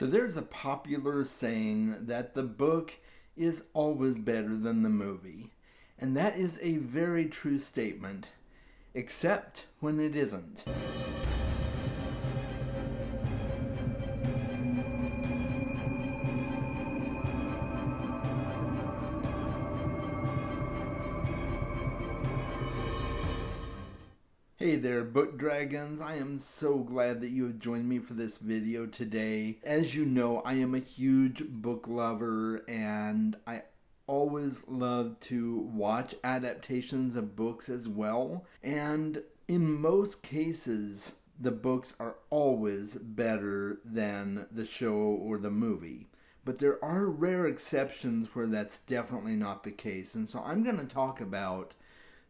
So there's a popular saying that the book is always better than the movie. And that is a very true statement, except when it isn't. Hey there, book dragons. I am so glad that you have joined me for this video today. As you know, I am a huge book lover and I always love to watch adaptations of books as well. And in most cases, the books are always better than the show or the movie. But there are rare exceptions where that's definitely not the case. And so I'm going to talk about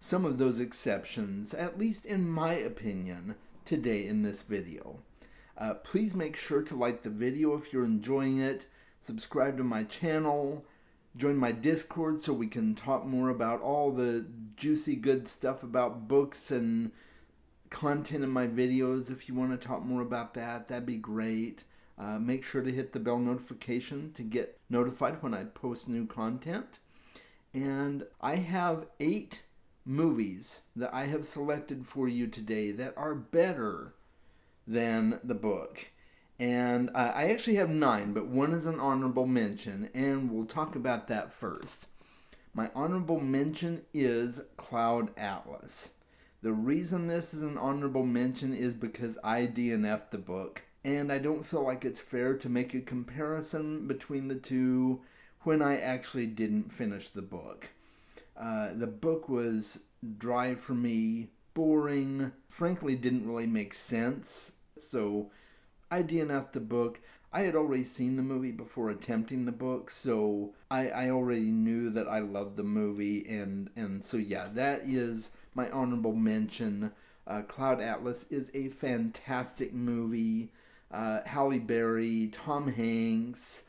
some of those exceptions, at least in my opinion, today in this video. Please make sure to like the video if you're enjoying it, subscribe to my channel, join my Discord so we can talk more about all the juicy good stuff about books and content in my videos. If you want to talk more about that, that'd be great. Make sure to hit the bell notification to get notified when I post new content. And I have 8 movies that I have selected for you today that are better than the book. And I actually have 9, but one is an honorable mention, and we'll talk about that first. My honorable mention is Cloud Atlas. The reason this is an honorable mention is because I DNF'd the book, and I don't feel like it's fair to make a comparison between the two when I actually didn't finish the book. The book was dry for me, boring, frankly didn't really make sense, so I DNF'd the book. I had already seen the movie before attempting the book, so I already knew that I loved the movie, and so yeah, that is my honorable mention. Cloud Atlas is a fantastic movie. Halle Berry, Tom Hanks,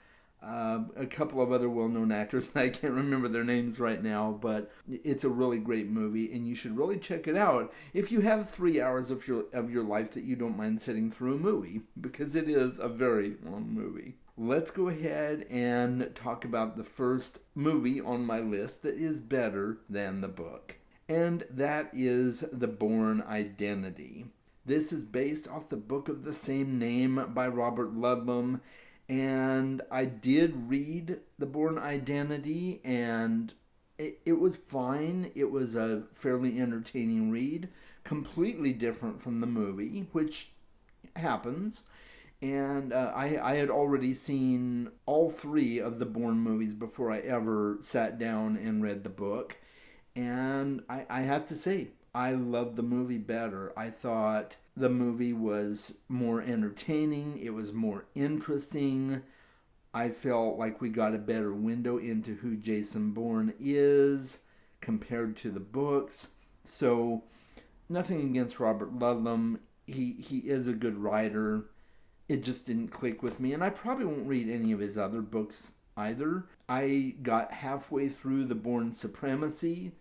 a couple of other well-known actors. I can't remember their names right now, but it's a really great movie, and you should really check it out if you have 3 hours of your life that you don't mind sitting through a movie, because it is a very long movie. Let's go ahead and talk about the first movie on my list that is better than the book, and that is The Bourne Identity. This is based off the book of the same name by Robert Ludlum. And I did read The Bourne Identity, and it was fine. It was a fairly entertaining read, completely different from the movie, which happens. And I had already seen all 3 of the Bourne movies before I ever sat down and read the book. And I have to say, I loved the movie better. I thought the movie was more entertaining. It was more interesting. I felt like we got a better window into who Jason Bourne is compared to the books. So, nothing against Robert Ludlum. He is a good writer. It just didn't click with me. And I probably won't read any of his other books either. I got halfway through The Bourne Supremacy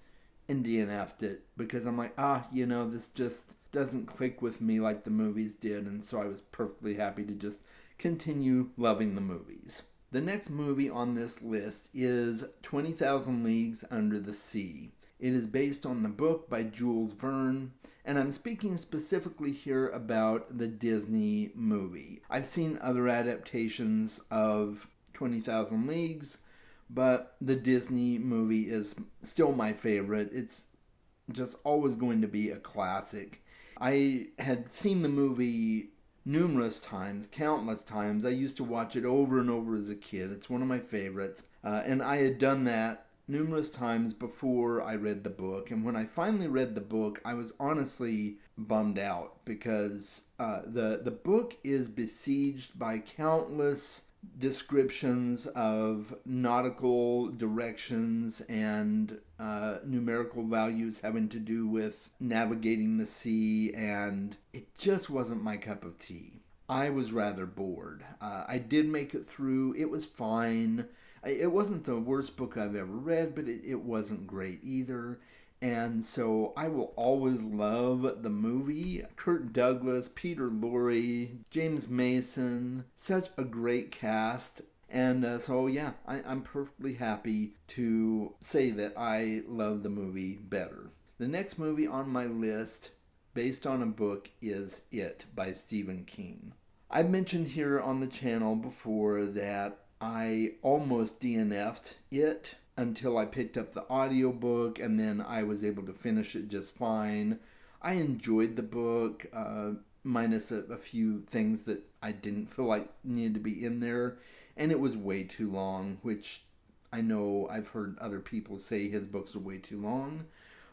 and DNF'd it because I'm like, this just doesn't click with me like the movies did, and so I was perfectly happy to just continue loving the movies. The next movie on this list is 20,000 Leagues Under the Sea. It is based on the book by Jules Verne, and I'm speaking specifically here about the Disney movie. I've seen other adaptations of 20,000 Leagues, but the Disney movie is still my favorite. It's just always going to be a classic. I had seen the movie numerous times, countless times. I used to watch it over and over as a kid. It's one of my favorites. And I had done that numerous times before I read the book. And when I finally read the book, I was honestly bummed out because the book is besieged by countless descriptions of nautical directions and numerical values having to do with navigating the sea, and it just wasn't my cup of tea. I was rather bored. I did make it through. It was fine. It wasn't the worst book I've ever read, but it wasn't great either. And so I will always love the movie. Kirk Douglas, Peter Lorre, James Mason, such a great cast. And so, yeah, I'm perfectly happy to say that I love the movie better. The next movie on my list, based on a book, is It by Stephen King. I've mentioned here on the channel before that I almost DNF'd it until I picked up the audiobook, and then I was able to finish it just fine. I enjoyed the book, minus a few things that I didn't feel like needed to be in there, and it was way too long, which I know I've heard other people say his books are way too long.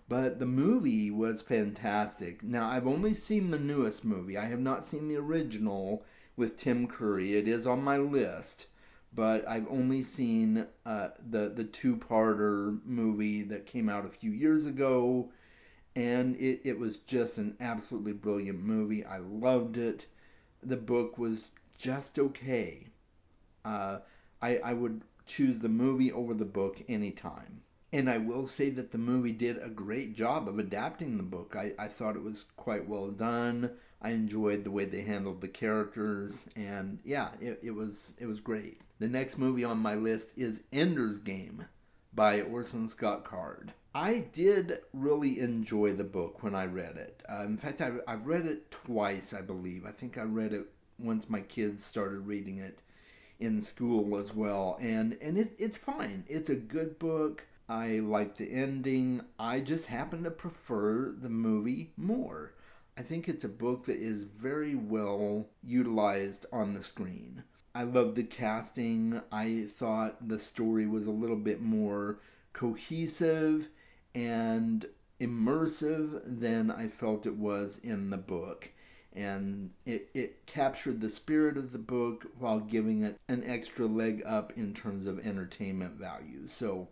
But the movie was fantastic. Now, I've only seen the newest movie. I have not seen the original with Tim Curry. It is on my list, but I've only seen the two-parter movie that came out a few years ago, and it was just an absolutely brilliant movie. I loved it. The book was just okay. Uh, I would choose the movie over the book anytime. And I will say that the movie did a great job of adapting the book. I thought it was quite well done. I enjoyed the way they handled the characters, and yeah, it was great. The next movie on my list is Ender's Game by Orson Scott Card. I did really enjoy the book when I read it. In fact, I've read it twice, I believe. I think I read it once my kids started reading it in school as well, and it's fine. It's a good book. I like the ending. I just happen to prefer the movie more. I think it's a book that is very well utilized on the screen. I love the casting. I thought the story was a little bit more cohesive and immersive than I felt it was in the book. And it captured the spirit of the book while giving it an extra leg up in terms of entertainment value. So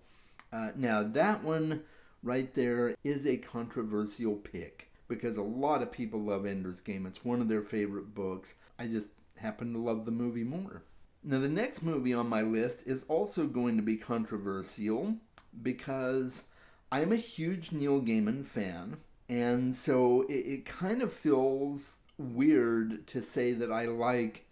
now that one right there is a controversial pick because a lot of people love Ender's Game. It's one of their favorite books. I just happen to love the movie more. Now the next movie on my list is also going to be controversial because I'm a huge Neil Gaiman fan, and so it kind of feels weird to say that I like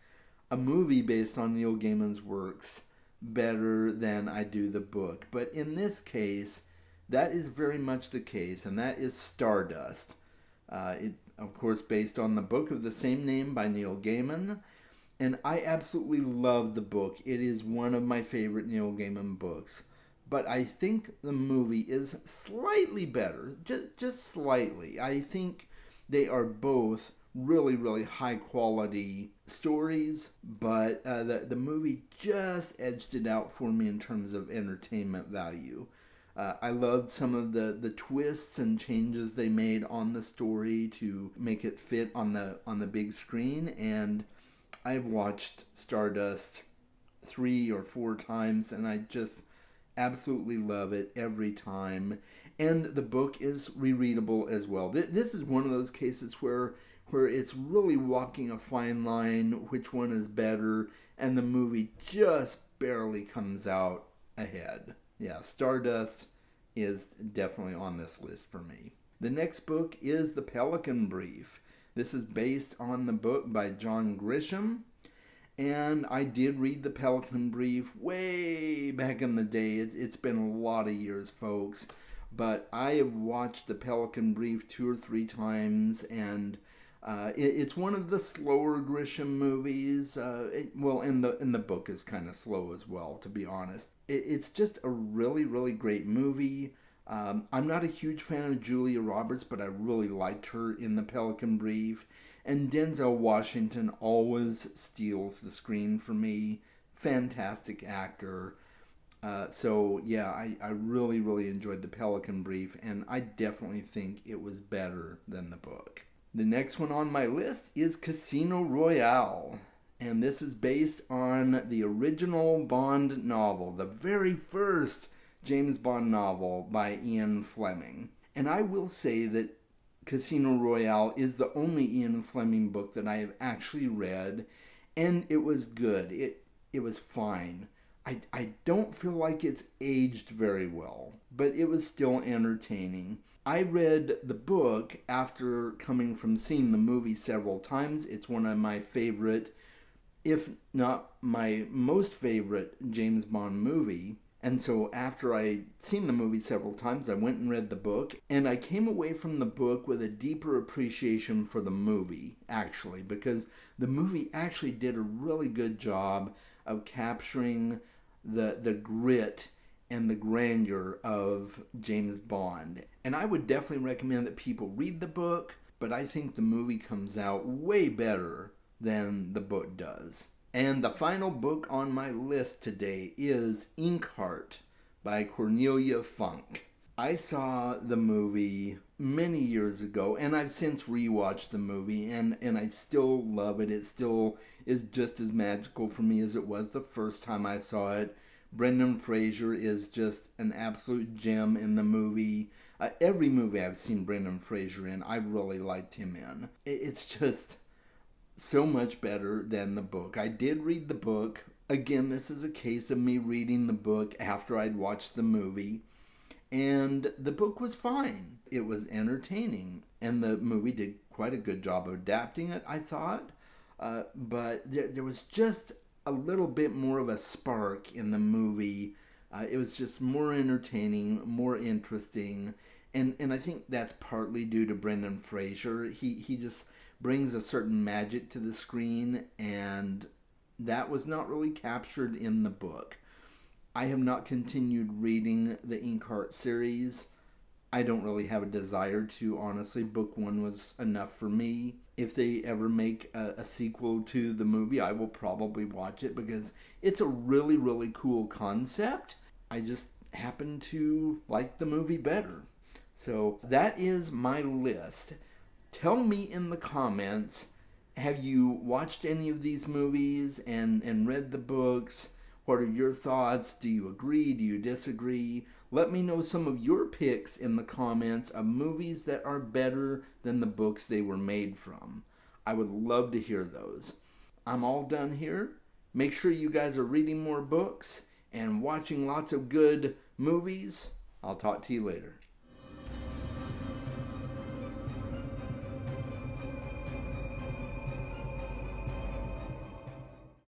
a movie based on Neil Gaiman's works better than I do the book. But in this case, that is very much the case, and that is Stardust. It, of course, based on the book of the same name by Neil Gaiman, and I absolutely love the book. It is one of my favorite Neil Gaiman books. But I think the movie is slightly better, just slightly. I think they are both really, really high quality stories, but the movie just edged it out for me in terms of entertainment value. I loved some of the twists and changes they made on the story to make it fit on the big screen, and I've watched Stardust 3 or 4 times, and I just absolutely love it every time. And the book is rereadable as well. This is one of those cases where it's really walking a fine line, which one is better, and the movie just barely comes out ahead. Yeah, Stardust is definitely on this list for me. The next book is The Pelican Brief. This is based on the book by John Grisham, and I did read The Pelican Brief way back in the day. It's been a lot of years, folks, but I have watched The Pelican Brief 2 or 3 times, and it's one of the slower Grisham movies. And the book is kind of slow as well, to be honest. It's just a really, really great movie. I'm not a huge fan of Julia Roberts, but I really liked her in The Pelican Brief. And Denzel Washington always steals the screen for me. Fantastic actor. So yeah, I really, really enjoyed The Pelican Brief, and I definitely think it was better than the book. The next one on my list is Casino Royale, and this is based on the original Bond novel, the very first James Bond novel by Ian Fleming. And I will say that Casino Royale is the only Ian Fleming book that I have actually read, and it was good. It was fine. I don't feel like it's aged very well, but it was still entertaining. I read the book after coming from seeing the movie several times. It's one of my favorite, if not my most favorite, James Bond movie. And so after I'd seen the movie several times, I went and read the book, and I came away from the book with a deeper appreciation for the movie, actually, because the movie actually did a really good job of capturing the grit and the grandeur of James Bond. And I would definitely recommend that people read the book, but I think the movie comes out way better than the book does. And the final book on my list today is Inkheart by Cornelia Funk. I saw the movie many years ago, and I've since rewatched the movie, and I still love it. It still is just as magical for me as it was the first time I saw it. Brendan Fraser is just an absolute gem in the movie. Every movie I've seen Brendan Fraser in, I really liked him in. It's just so much better than the book. I did read the book. Again, this is a case of me reading the book after I'd watched the movie. And the book was fine. It was entertaining. And the movie did quite a good job of adapting it, I thought. But there was just a little bit more of a spark in the movie. It was just more entertaining, more interesting. And I think that's partly due to Brendan Fraser. He just brings a certain magic to the screen, and that was not really captured in the book. I have not continued reading the Inkheart series. I don't really have a desire to, honestly. Book one was enough for me. If they ever make a sequel to the movie, I will probably watch it because it's a really, really cool concept. I just happen to like the movie better. So that is my list. Tell me in the comments, have you watched any of these movies and read the books? What are your thoughts? Do you agree? Do you disagree? Let me know some of your picks in the comments of movies that are better than the books they were made from. I would love to hear those. I'm all done here. Make sure you guys are reading more books and watching lots of good movies. I'll talk to you later.